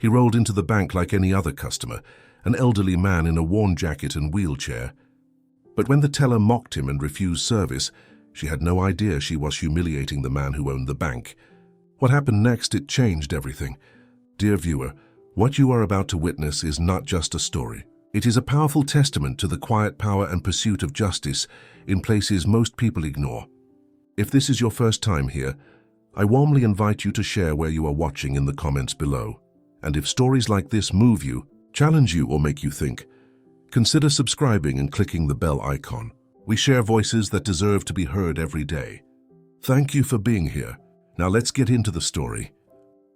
He rolled into the bank like any other customer, an elderly man in a worn jacket and wheelchair. But when the teller mocked him and refused service, she had no idea she was humiliating the man who owned the bank. What happened next, it changed everything. Dear viewer, what you are about to witness is not just a story. It is a powerful testament to the quiet power and pursuit of justice in places most people ignore. If this is your first time here, I warmly invite you to share where you are watching in the comments below. And if stories like this move you, challenge you, or make you think, consider subscribing and clicking the bell icon. We share voices that deserve to be heard every day. Thank you for being here. Now let's get into the story.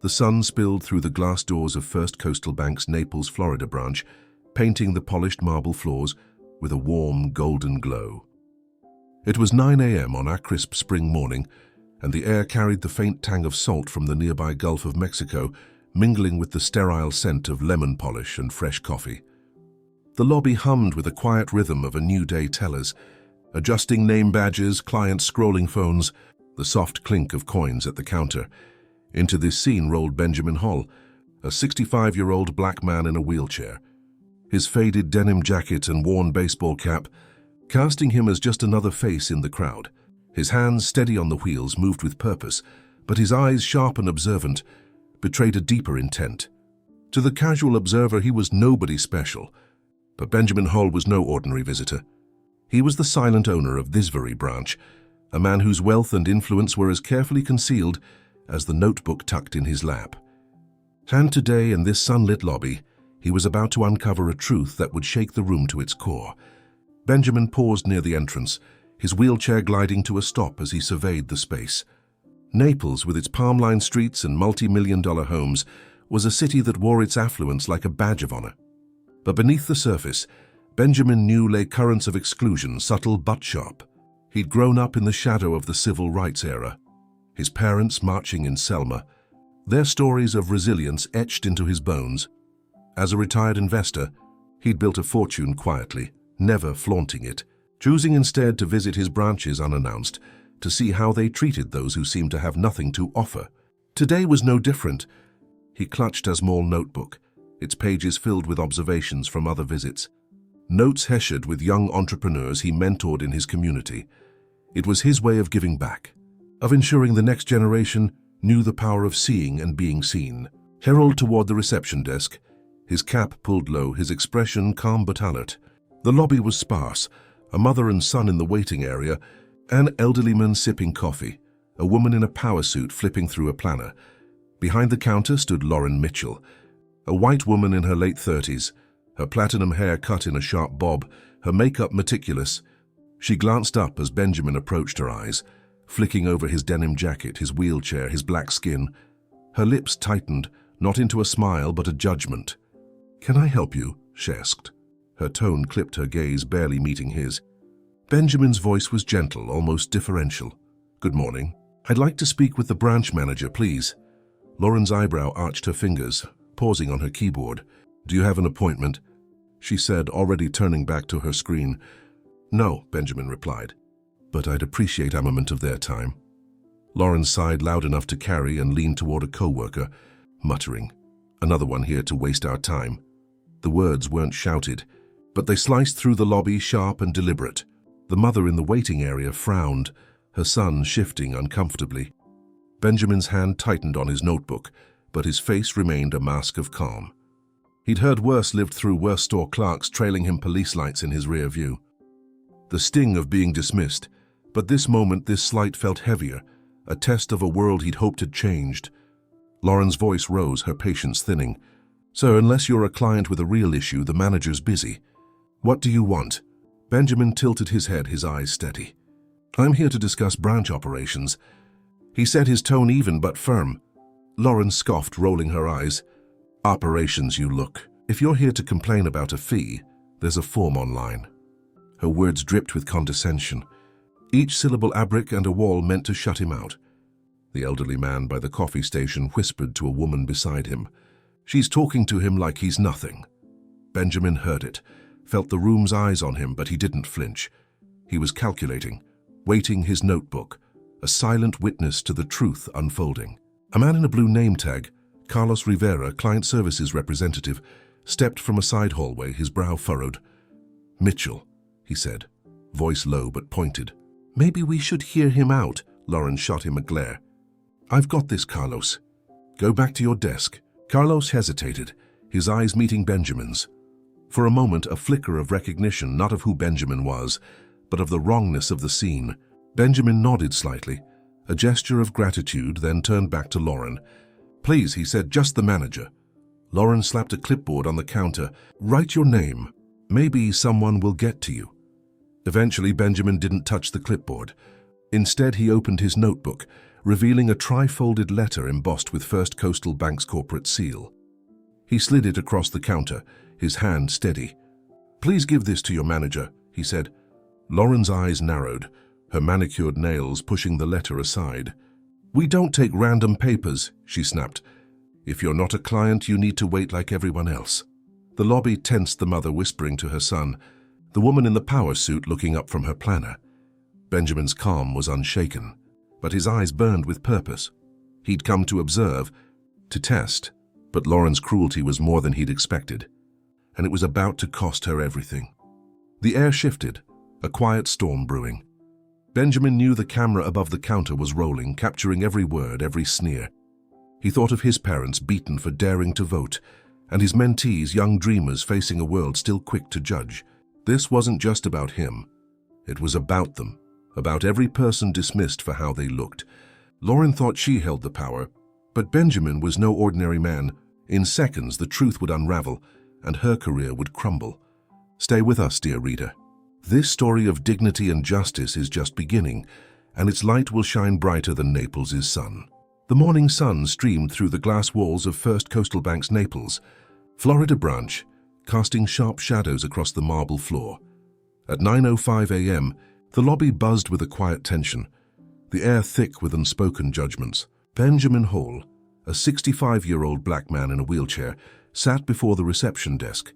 The sun spilled through the glass doors of First Coastal Bank's Naples, Florida branch, painting the polished marble floors with a warm golden glow. It was 9 a.m. on our crisp spring morning, and the air carried the faint tang of salt from the nearby Gulf of Mexico, mingling with the sterile scent of lemon polish and fresh coffee. The lobby hummed with the quiet rhythm of a new day tellers, adjusting name badges, clients scrolling phones, the soft clink of coins at the counter. Into this scene rolled Benjamin Hull, a 65-year-old black man in a wheelchair. His faded denim jacket and worn baseball cap, casting him as just another face in the crowd. His hands, steady on the wheels, moved with purpose, but his eyes, sharp and observant, betrayed a deeper intent. To the casual observer, he was nobody special, but Benjamin Hull was no ordinary visitor. He was the silent owner of this very branch, a man whose wealth and influence were as carefully concealed as the notebook tucked in his lap. And today, in this sunlit lobby, he was about to uncover a truth that would shake the room to its core. Benjamin paused near the entrance, his wheelchair gliding to a stop as he surveyed the space. Naples, with its palm-lined streets and multi-million-dollar homes, was a city that wore its affluence like a badge of honor. But beneath the surface, Benjamin knew lay currents of exclusion, subtle but sharp. He'd grown up in the shadow of the civil rights era, his parents marching in Selma, their stories of resilience etched into his bones. As a retired investor, he'd built a fortune quietly, never flaunting it, choosing instead to visit his branches unannounced, to see how they treated those who seemed to have nothing to offer. Today was no different. He clutched a small notebook, its pages filled with observations from other visits. Notes heshed with young entrepreneurs he mentored in his community. It was his way of giving back, of ensuring the next generation knew the power of seeing and being seen. Herald toward the reception desk, his cap pulled low, his expression calm but alert. The lobby was sparse, a mother and son in the waiting area, an elderly man sipping coffee, a woman in a power suit flipping through a planner. Behind the counter stood Lauren Mitchell, a white woman in her late 30s, her platinum hair cut in a sharp bob, her makeup meticulous. She glanced up as Benjamin approached her eyes, flicking over his denim jacket, his wheelchair, his black skin. Her lips tightened, not into a smile but a judgment. "Can I help you?" she asked. Her tone clipped her gaze, barely meeting his. Benjamin's voice was gentle, almost deferential. "Good morning. I'd like to speak with the branch manager, please." Lauren's eyebrow arched her fingers, pausing on her keyboard. "Do you have an appointment?" she said, already turning back to her screen. "No," Benjamin replied, "but I'd appreciate a moment of their time." Lauren sighed loud enough to carry and leaned toward a co-worker, muttering, "Another one here to waste our time." The words weren't shouted, but they sliced through the lobby, sharp and deliberate. The mother in the waiting area frowned, her son shifting uncomfortably. Benjamin's hand tightened on his notebook, but his face remained a mask of calm. He'd heard worse, lived through worse store clerks trailing him police lights in his rear view. The sting of being dismissed, but this moment, this slight felt heavier, a test of a world he'd hoped had changed. Lauren's voice rose, her patience thinning. "Sir, unless you're a client with a real issue, the manager's busy. What do you want?" Benjamin tilted his head, his eyes steady. "I'm here to discuss branch operations," he said, his tone even but firm. Lauren scoffed, rolling her eyes. "Operations, you look. If you're here to complain about a fee, there's a form online." Her words dripped with condescension. Each syllable abric and a wall meant to shut him out. The elderly man by the coffee station whispered to a woman beside him. "She's talking to him like he's nothing." Benjamin heard it, felt the room's eyes on him, but he didn't flinch. He was calculating, weighting his notebook, a silent witness to the truth unfolding. A man in a blue name tag, Carlos Rivera, client services representative, stepped from a side hallway, his brow furrowed. "Mitchell," he said, voice low but pointed. "Maybe we should hear him out," Lauren shot him a glare. "I've got this, Carlos. Go back to your desk." Carlos hesitated, his eyes meeting Benjamin's. For a moment, a flicker of recognition, not of who Benjamin was, but of the wrongness of the scene. Benjamin nodded slightly, a gesture of gratitude, then turned back to Lauren. "Please," he said, "just the manager." Lauren slapped a clipboard on the counter. "Write your name. Maybe someone will get to you." Eventually, Benjamin didn't touch the clipboard. Instead, he opened his notebook, revealing a tri-folded letter embossed with First Coastal Bank's corporate seal. He slid it across the counter, his hand steady. "Please give this to your manager," he said. Lauren's eyes narrowed, her manicured nails pushing the letter aside. "We don't take random papers," she snapped. "If you're not a client, you need to wait like everyone else." The lobby tensed, the mother whispering to her son, the woman in the power suit looking up from her planner. Benjamin's calm was unshaken, but his eyes burned with purpose. He'd come to observe, to test, but Lauren's cruelty was more than he'd expected, and it was about to cost her everything. The air shifted, a quiet storm brewing. Benjamin knew the camera above the counter was rolling, capturing every word, every sneer. He thought of his parents beaten for daring to vote, and his mentees, young dreamers facing a world still quick to judge. This wasn't just about him. It was about them, about every person dismissed for how they looked. Lauren thought she held the power, but Benjamin was no ordinary man. In seconds, the truth would unravel, and her career would crumble. Stay with us, dear reader. This story of dignity and justice is just beginning, and its light will shine brighter than Naples' sun. The morning sun streamed through the glass walls of First Coastal Bank's Naples, Florida branch, casting sharp shadows across the marble floor. At 9:05 a.m., the lobby buzzed with a quiet tension, the air thick with unspoken judgments. Benjamin Hall, a 65-year-old black man in a wheelchair, sat before the reception desk,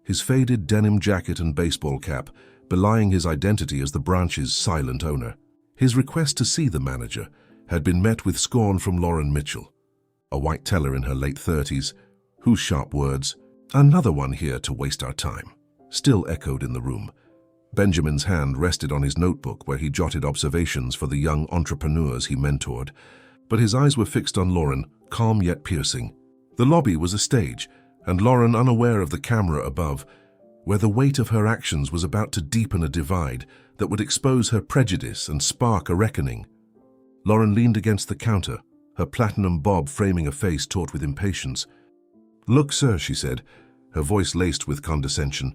his faded denim jacket and baseball cap belying his identity as the branch's silent owner. His request to see the manager had been met with scorn from Lauren Mitchell, a white teller in her late 30s, whose sharp words, "Another one here to waste our time," still echoed in the room. Benjamin's hand rested on his notebook where he jotted observations for the young entrepreneurs he mentored, but his eyes were fixed on Lauren, calm yet piercing. The lobby was a stage, and Lauren, unaware of the camera above, where the weight of her actions was about to deepen a divide that would expose her prejudice and spark a reckoning. Lauren leaned against the counter, her platinum bob framing a face taut with impatience. "Look, sir," she said, her voice laced with condescension,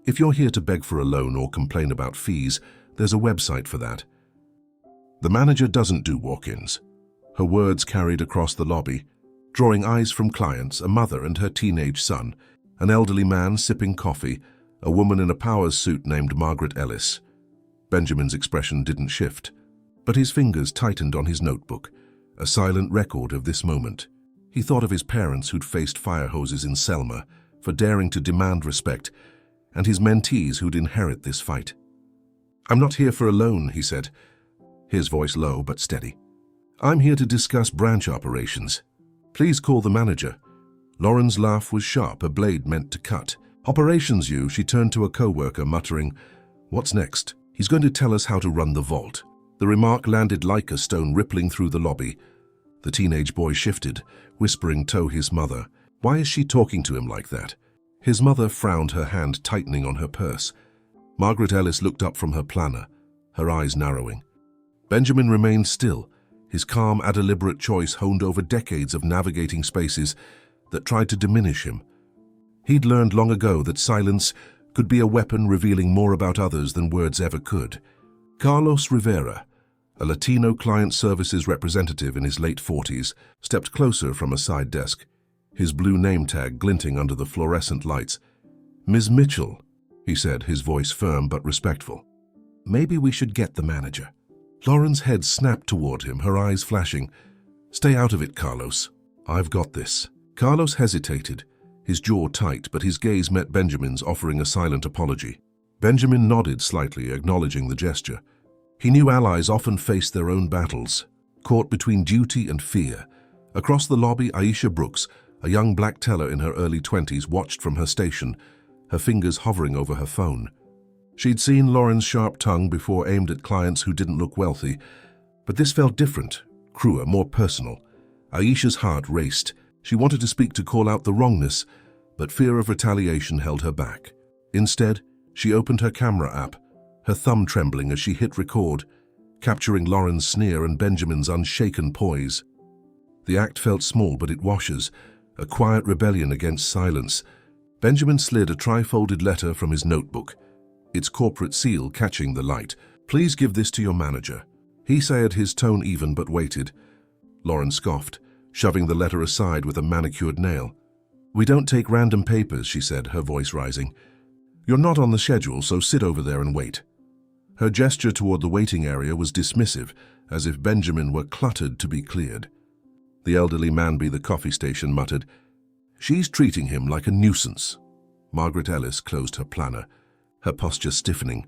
"if you're here to beg for a loan or complain about fees, there's a website for that. The manager doesn't do walk-ins." Her words carried across the lobby, drawing eyes from clients, a mother and her teenage son, an elderly man sipping coffee, a woman in a power suit named Margaret Ellis. Benjamin's expression didn't shift, but his fingers tightened on his notebook, a silent record of this moment. He thought of his parents who'd faced fire hoses in Selma for daring to demand respect, and his mentees who'd inherit this fight. "I'm not here for a loan," he said, his voice low but steady. "I'm here to discuss branch operations. Please call the manager." Lauren's laugh was sharp, a blade meant to cut. "Operations, you," she turned to a co-worker, muttering, "What's next? He's going to tell us how to run the vault." The remark landed like a stone rippling through the lobby. The teenage boy shifted, whispering to his mother, "Why is she talking to him like that?" His mother frowned, her hand tightening on her purse. Margaret Ellis looked up from her planner, her eyes narrowing. Benjamin remained still, his calm, deliberate choice honed over decades of navigating spaces that tried to diminish him. He'd learned long ago that silence could be a weapon revealing more about others than words ever could. Carlos Rivera, a Latino client services representative in his late 40s, stepped closer from a side desk, his blue name tag glinting under the fluorescent lights. "Ms. Mitchell," he said, his voice firm but respectful. "Maybe we should get the manager." Lauren's head snapped toward him, her eyes flashing. "Stay out of it, Carlos. I've got this." Carlos hesitated, his jaw tight, but his gaze met Benjamin's, offering a silent apology. Benjamin nodded slightly, acknowledging the gesture. He knew allies often faced their own battles, caught between duty and fear, Across the lobby, Aisha Brooks, a young black teller in her early 20s, watched from her station, her fingers hovering over her phone. She'd seen Lauren's sharp tongue before, aimed at clients who didn't look wealthy, but this felt different, cruel, more personal. Aisha's heart raced. She wanted to speak, to call out the wrongness, but fear of retaliation held her back. Instead, she opened her camera app, her thumb trembling as she hit record, capturing Lauren's sneer and Benjamin's unshaken poise. The act felt small, but it washes, a quiet rebellion against silence. Benjamin slid a tri-folded letter from his notebook, its corporate seal catching the light. "Please give this to your manager," he said, his tone even but weighted. Lauren scoffed, shoving the letter aside with a manicured nail. "We don't take random papers," she said, her voice rising. "You're not on the schedule, so sit over there and wait." Her gesture toward the waiting area was dismissive, as if Benjamin were cluttered to be cleared. The elderly man by the coffee station muttered, "She's treating him like a nuisance." Margaret Ellis closed her planner, her posture stiffening.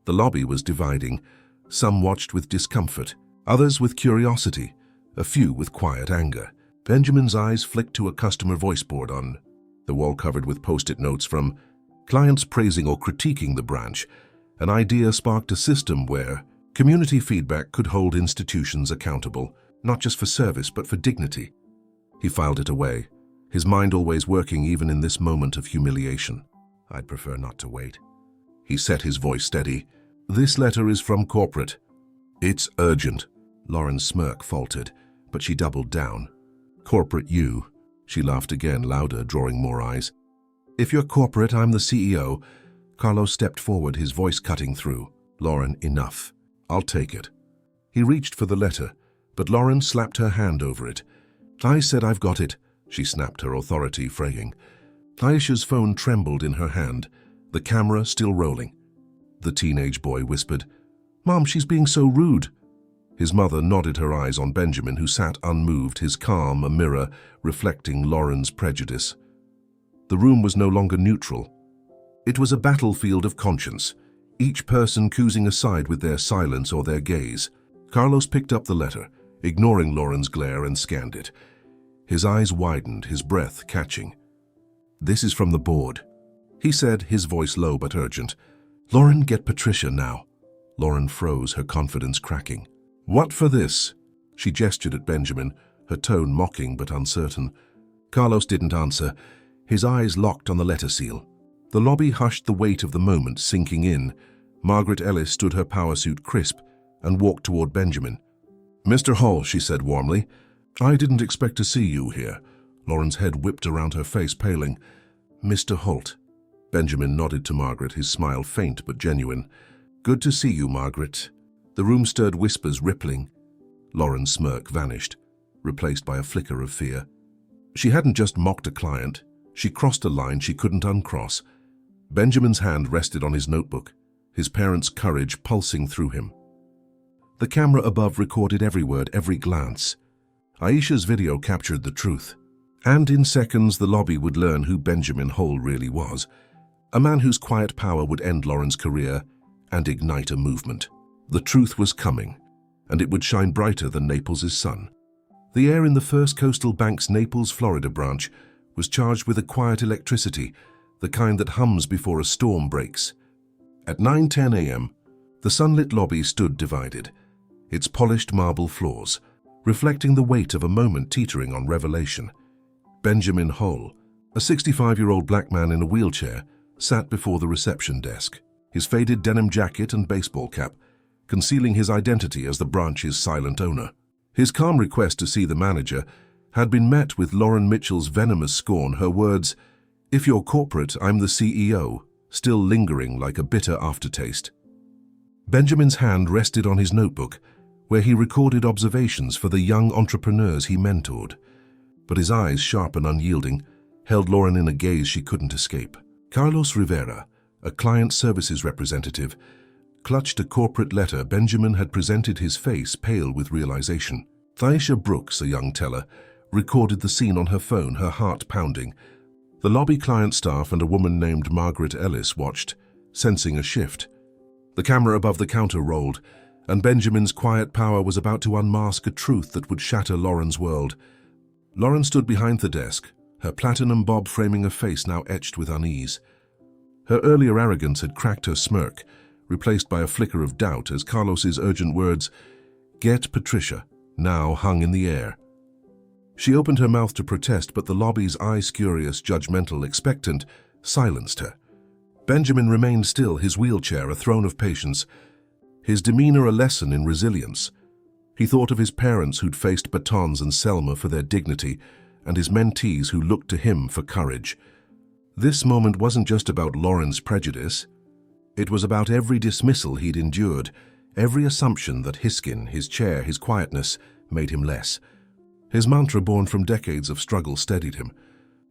The lobby was dividing. Some watched with discomfort, others with curiosity, a few with quiet anger. Benjamin's eyes flicked to a customer voice board on the wall covered with post-it notes from clients praising or critiquing the branch. An idea sparked a system where community feedback could hold institutions accountable, not just for service but for dignity. He filed it away, his mind always working even in this moment of humiliation. "I'd prefer not to wait." He set his voice steady. "This letter is from corporate. It's urgent." Lauren's smirk faltered, but she doubled down. "Corporate you?" She laughed again, louder, drawing more eyes. "If you're corporate, I'm the CEO." Carlos stepped forward, his voice cutting through. "Lauren, enough. I'll take it." He reached for the letter, but Lauren slapped her hand over it. "I said I've got it," she snapped, her authority fraying. Aisha's phone trembled in her hand, the camera still rolling. The teenage boy whispered, "Mom, she's being so rude." His mother nodded, her eyes on Benjamin, who sat unmoved, his calm a mirror reflecting Lauren's prejudice. The room was no longer neutral. It was a battlefield of conscience, each person choosing a side with their silence or their gaze. Carlos picked up the letter, ignoring Lauren's glare, and scanned it. His eyes widened, his breath catching. "This is from the board," he said, his voice low but urgent. "Lauren, get Patricia now." Lauren froze, her confidence cracking. "What for this?" She gestured at Benjamin, her tone mocking but uncertain. Carlos didn't answer, his eyes locked on the letter seal. The lobby hushed, the weight of the moment sinking in. Margaret Ellis stood, her power suit crisp, and walked toward Benjamin. "Mr. Hall," she said warmly, "I didn't expect to see you here." Lauren's head whipped around, her face paling. "Mr. Holt." Benjamin nodded to Margaret, his smile faint but genuine. "Good to see you, Margaret." The room stirred, whispers rippling. Lauren's smirk vanished, replaced by a flicker of fear. She hadn't just mocked a client, she crossed a line she couldn't uncross. Benjamin's hand rested on his notebook, his parents' courage pulsing through him. The camera above recorded every word, every glance. Aisha's video captured the truth. And in seconds, the lobby would learn who Benjamin Hall really was. A man whose quiet power would end Lauren's career and ignite a movement. The truth was coming, and it would shine brighter than Naples' sun. The air in the First Coastal Bank's Naples, Florida branch was charged with a quiet electricity, the kind that hums before a storm breaks. At 9:10 a.m., the sunlit lobby stood divided, its polished marble floors reflecting the weight of a moment teetering on revelation. Benjamin Hall, a 65-year-old black man in a wheelchair, sat before the reception desk, his faded denim jacket and baseball cap concealing his identity as the branch's silent owner. His calm request to see the manager had been met with Lauren Mitchell's venomous scorn, her words, "If you're corporate, I'm the CEO," still lingering like a bitter aftertaste. Benjamin's hand rested on his notebook, where he recorded observations for the young entrepreneurs he mentored. But his eyes, sharp and unyielding, held Lauren in a gaze she couldn't escape. Carlos Rivera, a client services representative, clutched a corporate letter. Benjamin had presented, his face pale with realization. Aisha Brooks, a young teller, recorded the scene on her phone, her heart pounding. The lobby client staff and a woman named Margaret Ellis watched, sensing a shift. The camera above the counter rolled, and Benjamin's quiet power was about to unmask a truth that would shatter Lauren's world. Lauren stood behind the desk, her platinum bob framing a face now etched with unease. Her earlier arrogance had cracked her smirk, replaced by a flicker of doubt as Carlos's urgent words, "Get Patricia," now hung in the air. She opened her mouth to protest, but the lobby's eye-curious, judgmental, expectant, silenced her. Benjamin remained still, his wheelchair a throne of patience, his demeanor a lesson in resilience. He thought of his parents who'd faced batons and Selma for their dignity, and his mentees who looked to him for courage. This moment wasn't just about Lauren's prejudice. It was about every dismissal he'd endured, every assumption that his skin, his chair, his quietness made him less. His mantra, born from decades of struggle, steadied him.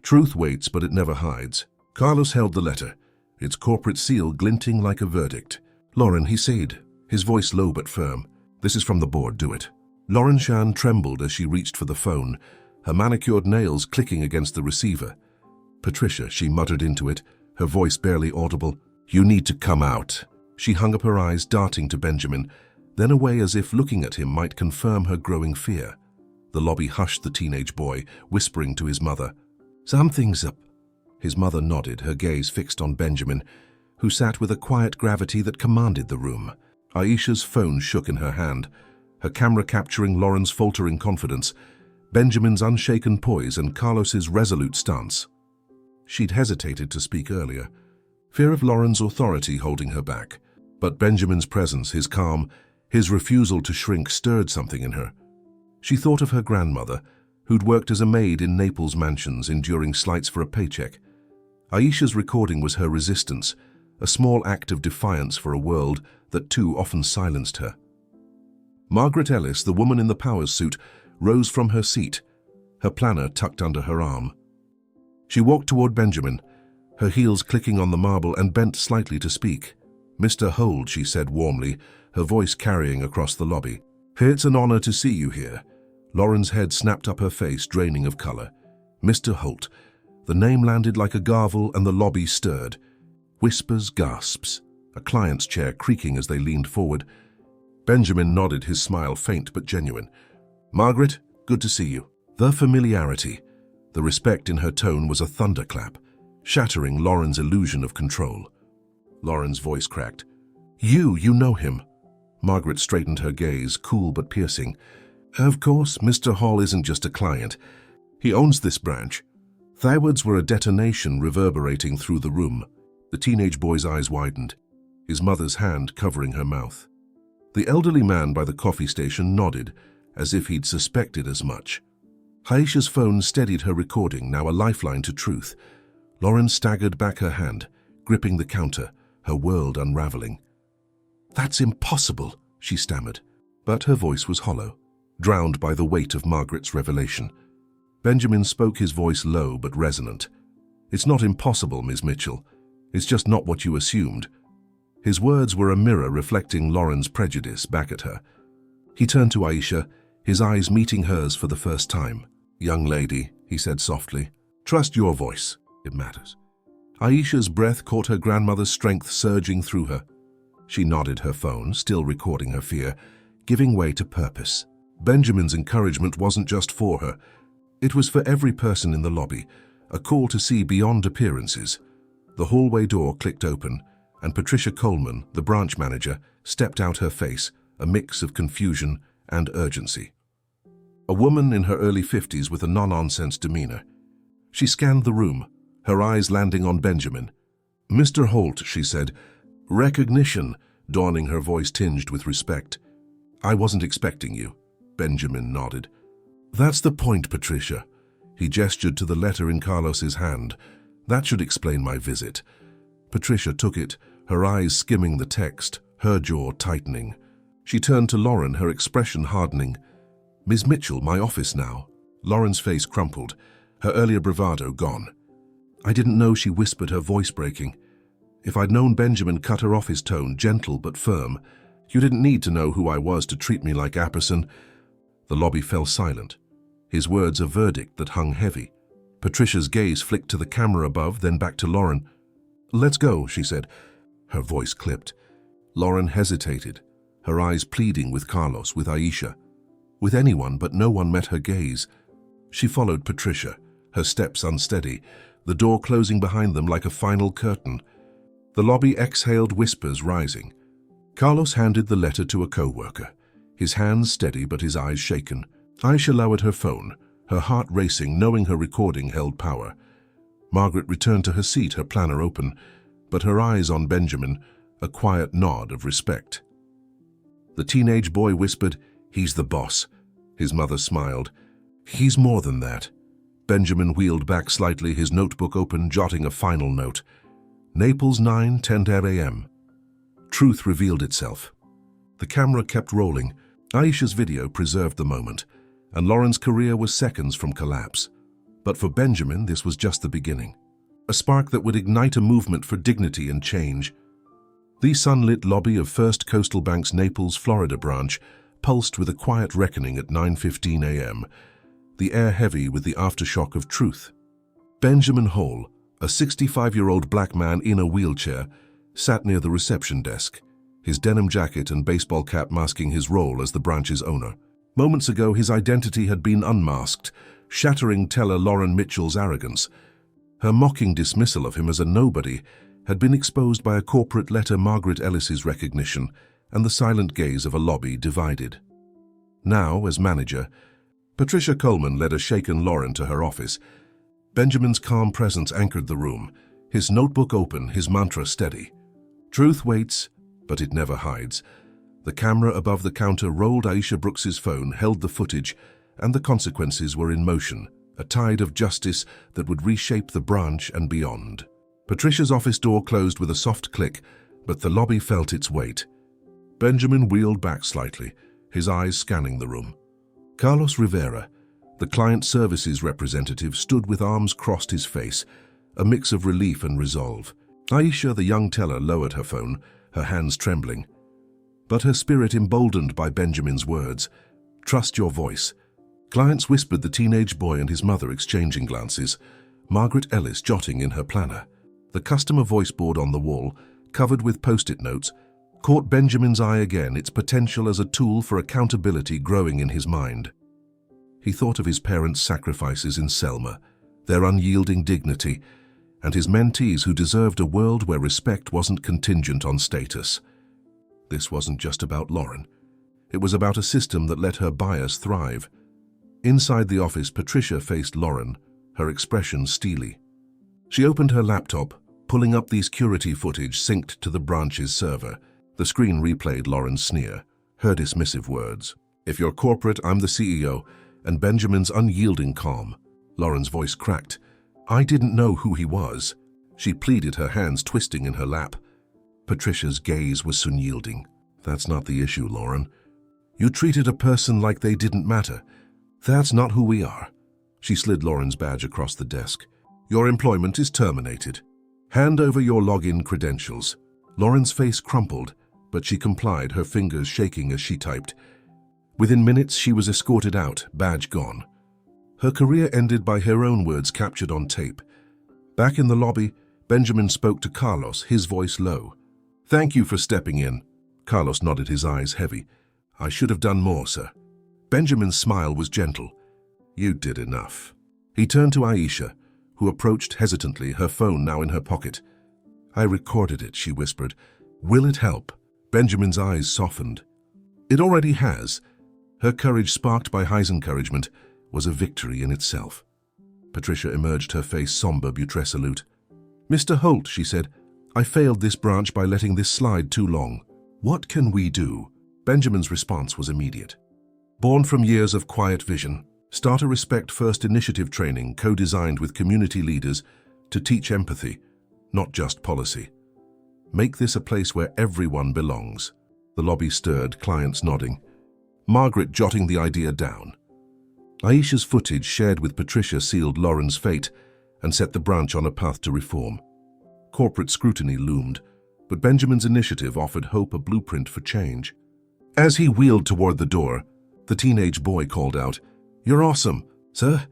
Truth waits, but it never hides. Carlos held the letter, its corporate seal glinting like a verdict. "Lauren," he said, his voice low but firm. "This is from the board, do it." Lauren Shan trembled as she reached for the phone, her manicured nails clicking against the receiver. "Patricia," she muttered into it, her voice barely audible. "You need to come out." She hung up her eyes, darting to Benjamin, then away as if looking at him might confirm her growing fear. The lobby hushed the teenage boy, whispering to his mother, "Something's up." His mother nodded, her gaze fixed on Benjamin, who sat with a quiet gravity that commanded the room. Aisha's phone shook in her hand, her camera capturing Lauren's faltering confidence, Benjamin's unshaken poise, and Carlos's resolute stance. She'd hesitated to speak earlier, fear of Lauren's authority holding her back. But Benjamin's presence, his calm, his refusal to shrink stirred something in her. She thought of her grandmother, who'd worked as a maid in Naples mansions, enduring slights for a paycheck. Aisha's recording was her resistance, a small act of defiance for a world that too often silenced her. Margaret Ellis, the woman in the powers suit, rose from her seat, her planner tucked under her arm. She walked toward Benjamin, her heels clicking on the marble, and bent slightly to speak. "Mr. Holt," she said warmly, her voice carrying across the lobby. "It's an honor to see you here." Lauren's head snapped up her face, draining of color. "Mr. Holt." The name landed like a gavel and the lobby stirred. Whispers, gasps, a client's chair creaking as they leaned forward. Benjamin nodded, his smile faint but genuine. "Margaret, good to see you." The familiarity, the respect in her tone was a thunderclap, shattering Lauren's illusion of control. Lauren's voice cracked. You know him." Margaret straightened her gaze, cool but piercing. "Of course, Mr. Hall isn't just a client. He owns this branch." Their words were a detonation reverberating through the room. The teenage boy's eyes widened, his mother's hand covering her mouth. The elderly man by the coffee station nodded, as if he'd suspected as much. Aisha's phone steadied her recording, now a lifeline to truth. Lauren staggered back her hand, gripping the counter, her world unraveling. "That's impossible," she stammered, but her voice was hollow, drowned by the weight of Margaret's revelation. Benjamin spoke, his voice low but resonant. "It's not impossible, Ms. Mitchell. It's just not what you assumed." His words were a mirror reflecting Lauren's prejudice back at her. He turned to Aisha, his eyes meeting hers for the first time. "Young lady," he said softly, "trust your voice. It matters." Aisha's breath caught her grandmother's strength surging through her. She nodded, her phone, still recording her fear, giving way to purpose. Benjamin's encouragement wasn't just for her. It was for every person in the lobby, a call to see beyond appearances. The hallway door clicked open, and Patricia Coleman, the branch manager, stepped out, her face a mix of confusion and urgency. A woman in her early 50s with a no-nonsense demeanor. She scanned the room, her eyes landing on Benjamin. "Mr. Holt," she said, "recognition," dawning, her voice tinged with respect. "I wasn't expecting you." Benjamin nodded. "That's the point, Patricia." He gestured to the letter in Carlos's hand. "That should explain my visit." Patricia took it, her eyes skimming the text, her jaw tightening. She turned to Lauren, her expression hardening. "Ms. Mitchell, my office now." Lauren's face crumpled, her earlier bravado gone. "I didn't know," she whispered, her voice breaking. "If I'd known," Benjamin cut her off, his tone gentle but firm. "You didn't need to know who I was to treat me like Apperson." The lobby fell silent, his words a verdict that hung heavy. Patricia's gaze flicked to the camera above, then back to Lauren. "Let's go," she said, her voice clipped. Lauren hesitated, her eyes pleading with Carlos, with Aisha, with anyone, but no one met her gaze. She followed Patricia, her steps unsteady, the door closing behind them like a final curtain. The lobby exhaled, whispers rising. Carlos handed the letter to a co-worker, his hands steady but his eyes shaken. Aisha lowered her phone, her heart racing, knowing her recording held power. Margaret returned to her seat, her planner open, but her eyes on Benjamin, a quiet nod of respect. The teenage boy whispered, "He's the boss." His mother smiled. "He's more than that." Benjamin wheeled back slightly, his notebook open, jotting a final note. Naples 9:10 a.m. Truth revealed itself. The camera kept rolling. Aisha's video preserved the moment, and Lauren's career was seconds from collapse. But for Benjamin, this was just the beginning. A spark that would ignite a movement for dignity and change. The sunlit lobby of First Coastal Bank's Naples, Florida branch pulsed with a quiet reckoning at 9:15 a.m., the air heavy with the aftershock of truth. Benjamin Hall, a 65-year-old black man in a wheelchair, sat near the reception desk, his denim jacket and baseball cap masking his role as the branch's owner. Moments ago, his identity had been unmasked, shattering teller Lauren Mitchell's arrogance. Her mocking dismissal of him as a nobody had been exposed by a corporate letter, Margaret Ellis's recognition, and the silent gaze of a lobby divided. Now, as manager, Patricia Coleman led a shaken Lauren to her office. Benjamin's calm presence anchored the room, his notebook open, his mantra steady. Truth waits, but it never hides. The camera above the counter rolled. Aisha Brooks's phone held the footage, and the consequences were in motion, a tide of justice that would reshape the branch and beyond. Patricia's office door closed with a soft click, but the lobby felt its weight. Benjamin wheeled back slightly, his eyes scanning the room. Carlos Rivera, the client services representative, stood with arms crossed, his face, a mix of relief and resolve. Aisha, the young teller, lowered her phone, her hands trembling. But her spirit emboldened by Benjamin's words. "Trust your voice." Clients whispered, the teenage boy and his mother exchanging glances, Margaret Ellis jotting in her planner. The customer voice board on the wall, covered with post-it notes, caught Benjamin's eye again, its potential as a tool for accountability growing in his mind. He thought of his parents' sacrifices in Selma, their unyielding dignity, and his mentees who deserved a world where respect wasn't contingent on status. This wasn't just about Lauren. It was about a system that let her bias thrive. Inside the office, Patricia faced Lauren, her expression steely. She opened her laptop, pulling up the security footage synced to the branch's server. The screen replayed Lauren's sneer, her dismissive words. "If you're corporate, I'm the CEO," and Benjamin's unyielding calm. Lauren's voice cracked. "I didn't know who he was." She pleaded, her hands twisting in her lap. Patricia's gaze was unyielding. "That's not the issue, Lauren. You treated a person like they didn't matter. That's not who we are." She slid Lauren's badge across the desk. "Your employment is terminated. Hand over your login credentials." Lauren's face crumpled, but she complied, her fingers shaking as she typed. Within minutes, she was escorted out, badge gone. Her career ended by her own words captured on tape. Back in the lobby, Benjamin spoke to Carlos, his voice low. "Thank you for stepping in." Carlos nodded, his eyes heavy. "I should have done more, sir." Benjamin's smile was gentle. "You did enough." He turned to Aisha, who approached hesitantly, her phone now in her pocket. "I recorded it," she whispered. "Will it help?" Benjamin's eyes softened. "It already has." Her courage, sparked by his encouragement, was a victory in itself. Patricia emerged, her face somber but resolute. "Mr. Holt," she said, "I failed this branch by letting this slide too long. What can we do?" Benjamin's response was immediate. Born from years of quiet vision, start a Respect First initiative training co-designed with community leaders to teach empathy, not just policy. Make this a place where everyone belongs. The lobby stirred, clients nodding. Margaret jotting the idea down. Aisha's footage shared with Patricia sealed Lauren's fate and set the branch on a path to reform. Corporate scrutiny loomed, but Benjamin's initiative offered hope, a blueprint for change. As he wheeled toward the door, the teenage boy called out, "You're awesome, sir."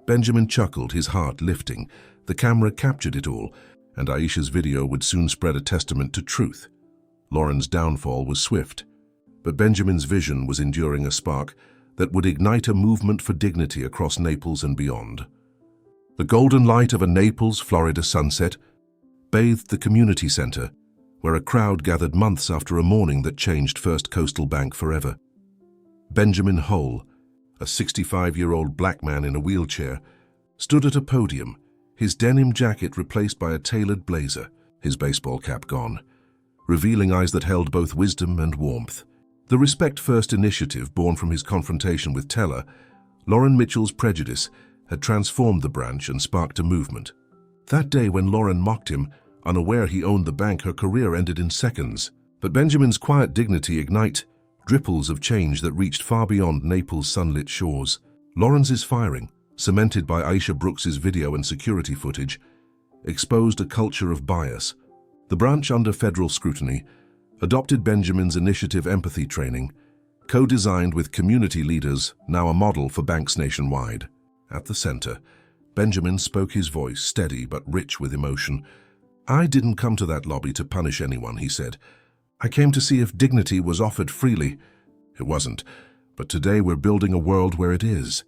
Benjamin chuckled, his heart lifting. The camera captured it all, and Aisha's video would soon spread a testament to truth. Lauren's downfall was swift, but Benjamin's vision was enduring, a spark that would ignite a movement for dignity across Naples and beyond. The golden light of a Naples, Florida sunset bathed the community center, where a crowd gathered months after a morning that changed First Coastal Bank forever. Benjamin Hull, a 65-year-old black man in a wheelchair, stood at a podium, his denim jacket replaced by a tailored blazer, his baseball cap gone, revealing eyes that held both wisdom and warmth. The Respect First initiative, born from his confrontation with teller Lauren Mitchell's prejudice, had transformed the branch and sparked a movement. That day when Lauren mocked him, unaware he owned the bank, her career ended in seconds. But Benjamin's quiet dignity ignite ripples of change that reached far beyond Naples' sunlit shores. Lauren's firing, cemented by Aisha Brooks's video and security footage, exposed a culture of bias. The branch, under federal scrutiny, adopted Benjamin's initiative empathy training, co-designed with community leaders, now a model for banks nationwide. At the center, Benjamin spoke, his voice steady but rich with emotion. "I didn't come to that lobby to punish anyone," he said. "I came to see if dignity was offered freely. It wasn't, but today we're building a world where it is."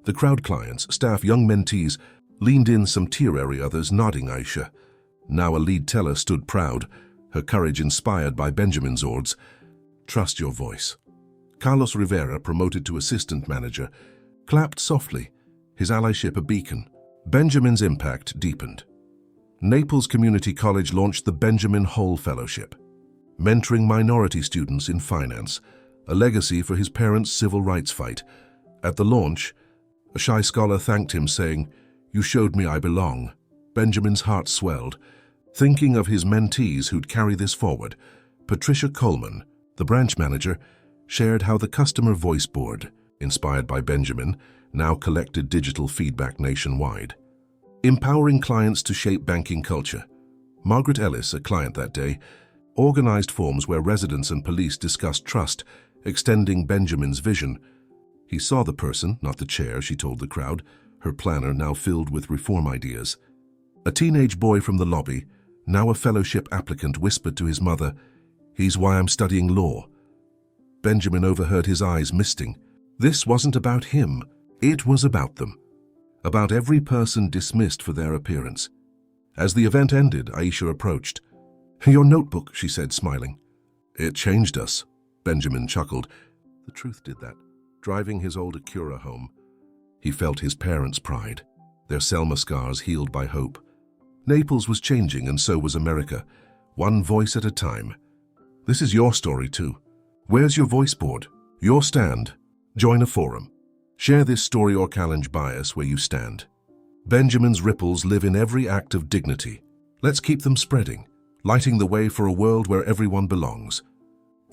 The crowd, clients, staff, young mentees, leaned in, some teary, others nodding. Aisha, now a lead teller, stood proud, her courage inspired by Benjamin's words. "Trust your voice." Carlos Rivera, promoted to assistant manager, clapped softly, his allyship a beacon. Benjamin's impact deepened. Naples Community College launched the Benjamin Hull Fellowship, mentoring minority students in finance, a legacy for his parents' civil rights fight. At the launch, a shy scholar thanked him, saying, "You showed me I belong." Benjamin's heart swelled, thinking of his mentees who'd carry this forward. Patricia Coleman, the branch manager, shared how the customer voice board, inspired by Benjamin, now collected digital feedback nationwide, empowering clients to shape banking culture. Margaret Ellis, a client that day, organized forums where residents and police discussed trust, extending Benjamin's vision. "He saw the person, not the chair," she told the crowd, her planner now filled with reform ideas. A teenage boy from the lobby, now a fellowship applicant, whispered to his mother, "He's why I'm studying law." Benjamin overheard, his eyes misting. This wasn't about him, it was about them. About every person dismissed for their appearance. As the event ended, Aisha approached. "Your notebook," she said, smiling. "It changed us," Benjamin chuckled. The truth did that, driving his old Acura home. He felt his parents' pride, their Selma scars healed by hope. Naples was changing, and so was America, one voice at a time. This is your story too. Where's your voice board? Your stand? Join a forum. Share this story or challenge bias where you stand. Benjamin's ripples live in every act of dignity. Let's keep them spreading, lighting the way for a world where everyone belongs.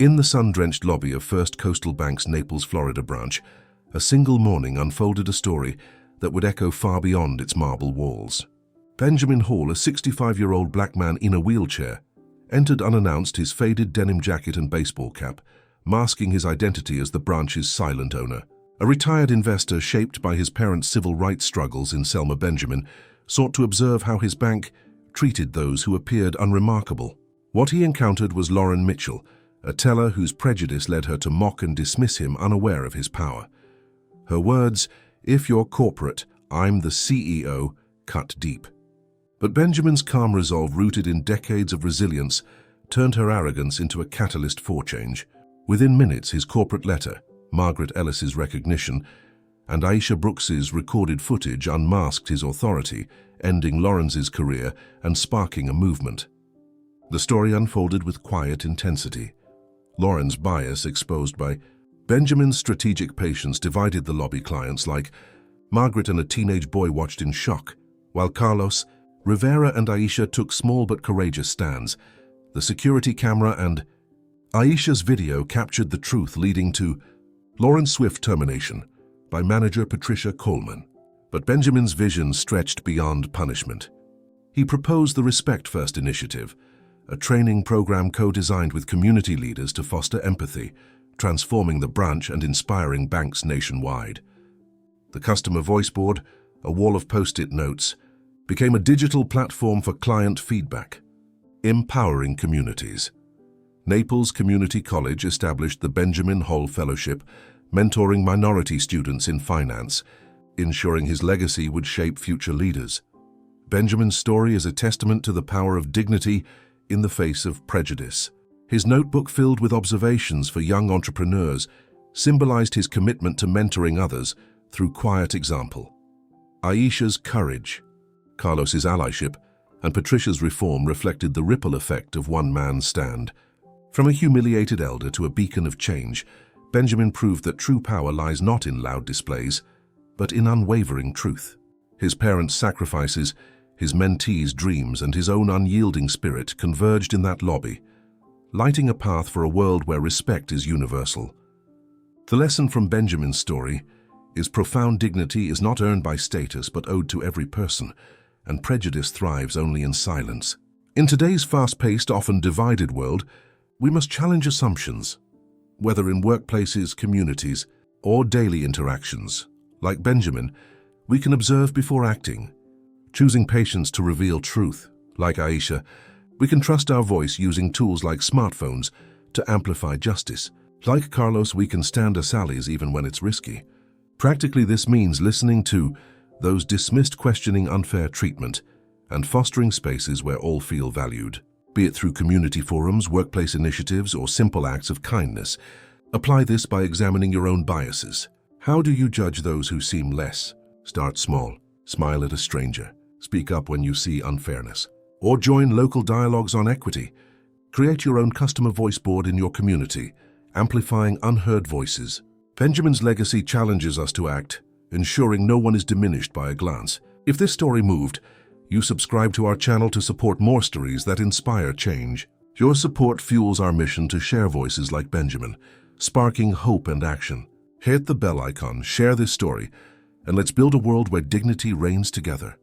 In the sun-drenched lobby of First Coastal Bank's Naples, Florida branch, a single morning unfolded a story that would echo far beyond its marble walls. Benjamin Hall, a 65-year-old black man in a wheelchair, entered unannounced, his faded denim jacket and baseball cap, masking his identity as the branch's silent owner. A retired investor shaped by his parents' civil rights struggles in Selma, Benjamin sought to observe how his bank treated those who appeared unremarkable. What he encountered was Lauren Mitchell, a teller whose prejudice led her to mock and dismiss him, unaware of his power. Her words, "If you're corporate, I'm the CEO," cut deep. But Benjamin's calm resolve, rooted in decades of resilience, turned her arrogance into a catalyst for change. Within minutes, his corporate letter, Margaret Ellis's recognition, and Aisha Brooks's recorded footage unmasked his authority, ending Lawrence's career and sparking a movement. The story unfolded with quiet intensity. Lauren's bias exposed by Benjamin's strategic patience divided the lobby, clients like Margaret and a teenage boy watched in shock, while Carlos, Rivera and Aisha took small but courageous stands. The security camera and Aisha's video captured the truth, leading to Lauren's swift termination by manager Patricia Coleman. But Benjamin's vision stretched beyond punishment. He proposed the Respect First initiative, a training program co-designed with community leaders to foster empathy, transforming the branch and inspiring banks nationwide. The customer voice board, a wall of post-it notes, became a digital platform for client feedback, empowering communities. Naples Community College established the Benjamin Hull Fellowship, mentoring minority students in finance, ensuring his legacy would shape future leaders. Benjamin's story is a testament to the power of dignity in the face of prejudice. His notebook, filled with observations for young entrepreneurs, symbolized his commitment to mentoring others through quiet example. Aisha's courage, Carlos's allyship, and Patricia's reform reflected the ripple effect of one man's stand. From a humiliated elder to a beacon of change, Benjamin proved that true power lies not in loud displays, but in unwavering truth. His parents' sacrifices, his mentees' dreams, and his own unyielding spirit converged in that lobby, lighting a path for a world where respect is universal. The lesson from Benjamin's story is profound dignity is not earned by status but owed to every person, and prejudice thrives only in silence. In today's fast-paced, often divided world, we must challenge assumptions, whether in workplaces, communities, or daily interactions. Like Benjamin, we can observe before acting, choosing patience to reveal truth. Like Aisha, we can trust our voice using tools like smartphones to amplify justice. Like Carlos, we can stand as allies even when it's risky. Practically, this means listening to those dismissed, questioning unfair treatment, and fostering spaces where all feel valued. Be it through community forums, workplace initiatives, or simple acts of kindness, apply this by examining your own biases. How do you judge those who seem less? Start small. Smile at a stranger. Speak up when you see unfairness. Or join local dialogues on equity. Create your own customer voice board in your community, amplifying unheard voices. Benjamin's legacy challenges us to act, ensuring no one is diminished by a glance. If this story moved, you subscribe to our channel to support more stories that inspire change. Your support fuels our mission to share voices like Benjamin, sparking hope and action. Hit the bell icon, share this story, and let's build a world where dignity reigns together.